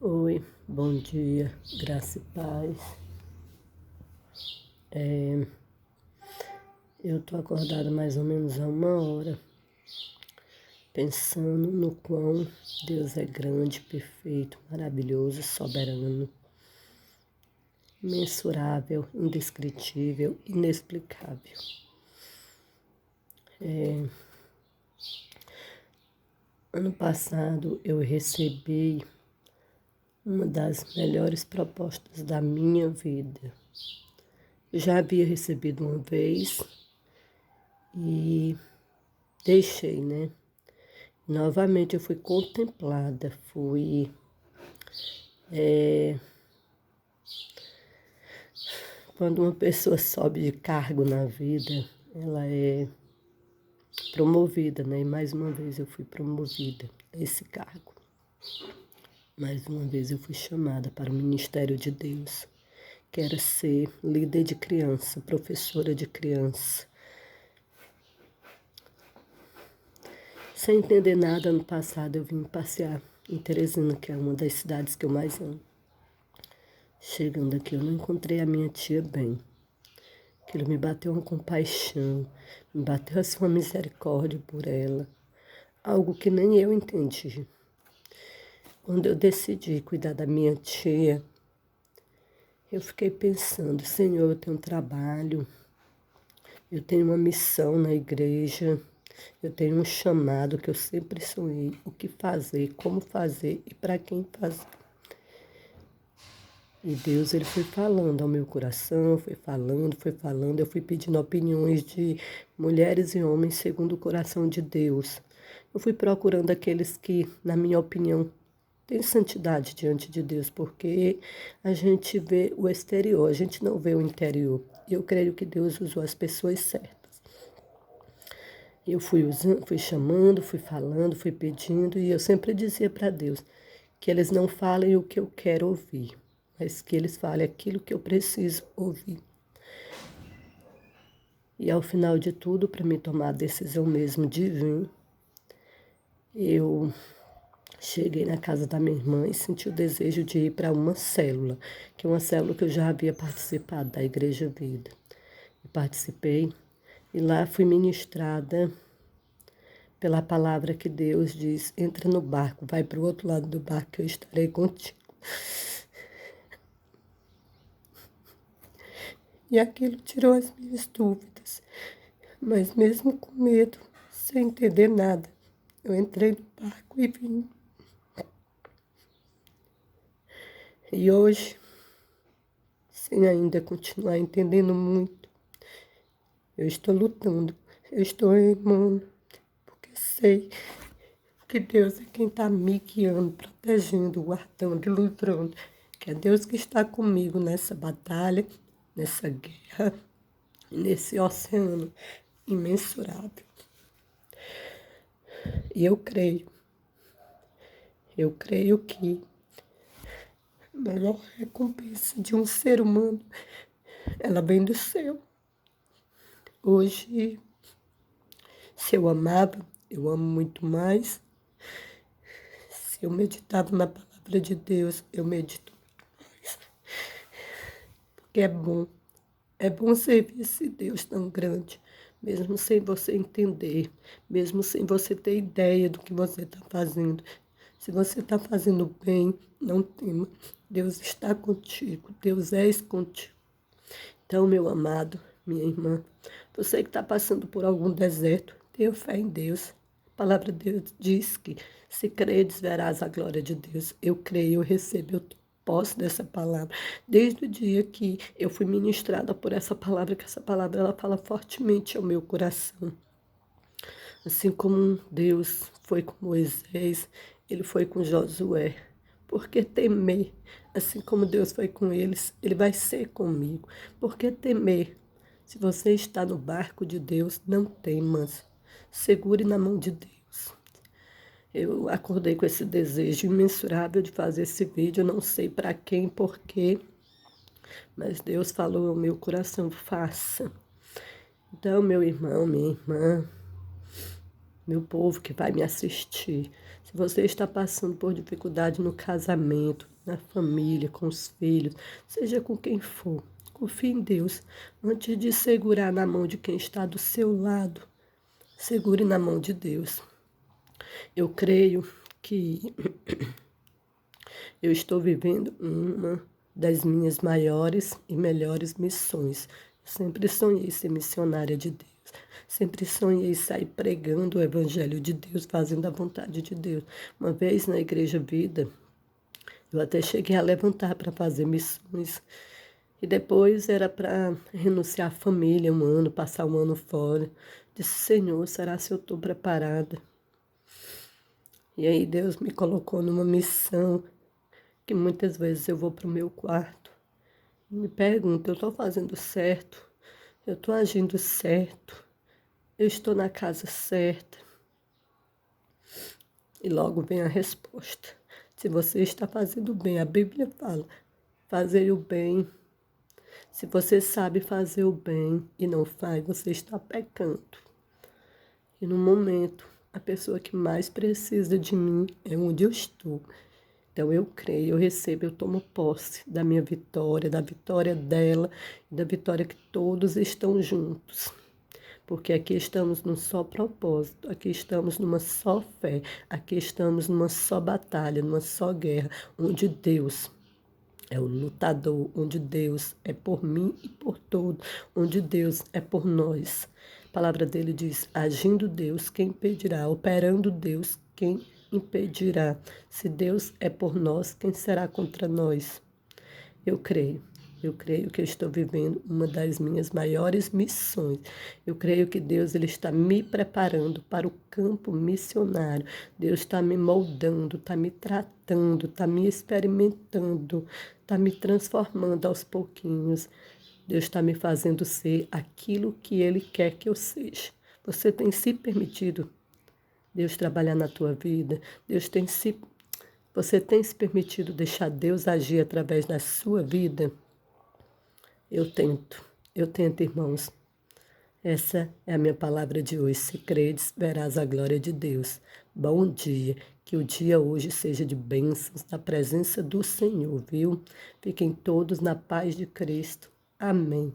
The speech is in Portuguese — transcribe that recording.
Oi, bom dia, graça e paz. Eu tô acordada mais ou menos há 1 hora, pensando no quão Deus é grande, perfeito, maravilhoso, soberano, imensurável, indescritível, inexplicável. Ano passado eu recebi uma das melhores propostas da minha vida. Eu já havia recebido uma vez e deixei, né? Novamente eu fui contemplada, quando uma pessoa sobe de cargo na vida, ela é promovida, né? E mais uma vez eu fui promovida a esse cargo. Mais uma vez eu fui chamada para o ministério de Deus, que era ser líder de criança, professora de criança. Sem entender nada, ano passado eu vim passear em Teresina, que é uma das cidades que eu mais amo. Chegando aqui, eu não encontrei a minha tia bem. Aquilo me bateu uma compaixão, me bateu assim uma misericórdia por ela. Algo que nem eu entendi. Quando eu decidi cuidar da minha tia, eu fiquei pensando, Senhor, eu tenho um trabalho, eu tenho uma missão na igreja, eu tenho um chamado que eu sempre sonhei, o que fazer, como fazer e para quem fazer. E Deus, ele foi falando ao meu coração, foi falando. Eu fui pedindo opiniões de mulheres e homens segundo o coração de Deus. Eu fui procurando aqueles que, na minha opinião, têm santidade diante de Deus, porque a gente vê o exterior, a gente não vê o interior. E eu creio que Deus usou as pessoas certas. Eu fui usando, fui chamando, fui falando, fui pedindo, e eu sempre dizia para Deus que eles não falem o que eu quero ouvir, mas que eles falem aquilo que eu preciso ouvir. E ao final de tudo, para me tomar a decisão mesmo de vir, eu cheguei na casa da minha irmã e senti o desejo de ir para uma célula, que é uma célula que eu já havia participado, da Igreja Vida. Eu participei e lá fui ministrada pela palavra que Deus diz: entra no barco, vai para o outro lado do barco que eu estarei contigo. E aquilo tirou as minhas dúvidas. Mas mesmo com medo, sem entender nada, eu entrei no barco e vim. E hoje, sem ainda continuar entendendo muito, eu estou lutando, eu estou remando, porque sei que Deus é quem está me guiando, protegendo, guardando e livrando. Que é Deus que está comigo nessa batalha, nessa guerra, nesse oceano imensurável. E eu creio que a melhor recompensa de um ser humano, ela vem do céu. Hoje, se eu amava, eu amo muito mais. Se eu meditava na palavra de Deus, eu medito muito mais. Porque é bom servir esse Deus tão grande, mesmo sem você entender, mesmo sem você ter ideia do que você está fazendo. Se você está fazendo bem, não tema. Deus está contigo, Deus é contigo. Então, meu amado, minha irmã, você que está passando por algum deserto, tenha fé em Deus. A palavra de Deus diz que se credes, verás a glória de Deus. Eu creio, eu recebo, eu posse dessa palavra. Desde o dia que eu fui ministrada por essa palavra, que essa palavra ela fala fortemente ao meu coração. Assim como Deus foi com Moisés, ele foi com Josué. Por que temer? Assim como Deus foi com eles, ele vai ser comigo. Por que temer? Se você está no barco de Deus, não temas. Segure na mão de Deus. Eu acordei com esse desejo imensurável de fazer esse vídeo. Eu não sei para quem, por quê, mas Deus falou ao meu coração, faça. Então, meu irmão, minha irmã, meu povo que vai me assistir, se Se você está passando por dificuldade no casamento, na família, com os filhos, seja com quem for, confie em Deus. Antes de segurar na mão de quem está do seu lado, segure na mão de Deus. Eu creio que eu estou vivendo uma das minhas maiores e melhores missões. Eu sempre sonhei ser missionária de Deus. Sempre sonhei sair pregando o Evangelho de Deus, fazendo a vontade de Deus. Uma vez na Igreja Vida, eu até cheguei a levantar para fazer missões. E depois era para renunciar à família um ano, passar um ano fora. Disse, Senhor, será se eu estou preparada? E aí Deus me colocou numa missão que muitas vezes eu vou para o meu quarto e me pergunto, eu estou fazendo certo? Eu estou agindo certo? Eu estou na casa certa? E logo vem a resposta. Se você está fazendo bem, a Bíblia fala, fazer o bem. Se você sabe fazer o bem e não faz, você está pecando. E no momento, a pessoa que mais precisa de mim é onde eu estou. Então eu creio, eu recebo, eu tomo posse da minha vitória, da vitória dela, da vitória que todos estão juntos. Porque aqui estamos num só propósito, aqui estamos numa só fé, aqui estamos numa só batalha, numa só guerra, onde Deus é o lutador, onde Deus é por mim e por todos, onde Deus é por nós. A palavra dele diz, agindo Deus, quem impedirá? Operando Deus, quem impedirá? Se Deus é por nós, quem será contra nós? Eu creio. Eu creio que eu estou vivendo uma das minhas maiores missões. Eu creio que Deus ele está me preparando para o campo missionário. Deus está me moldando, está me tratando, está me experimentando, está me transformando aos pouquinhos. Deus está me fazendo ser aquilo que Ele quer que eu seja. Você tem se permitido Deus trabalhar na tua vida? Você tem se permitido deixar Deus agir através da sua vida? Eu tento, irmãos. Essa é a minha palavra de hoje. Se credes, verás a glória de Deus. Bom dia. Que o dia hoje seja de bênçãos, na presença do Senhor, viu? Fiquem todos na paz de Cristo. Amém.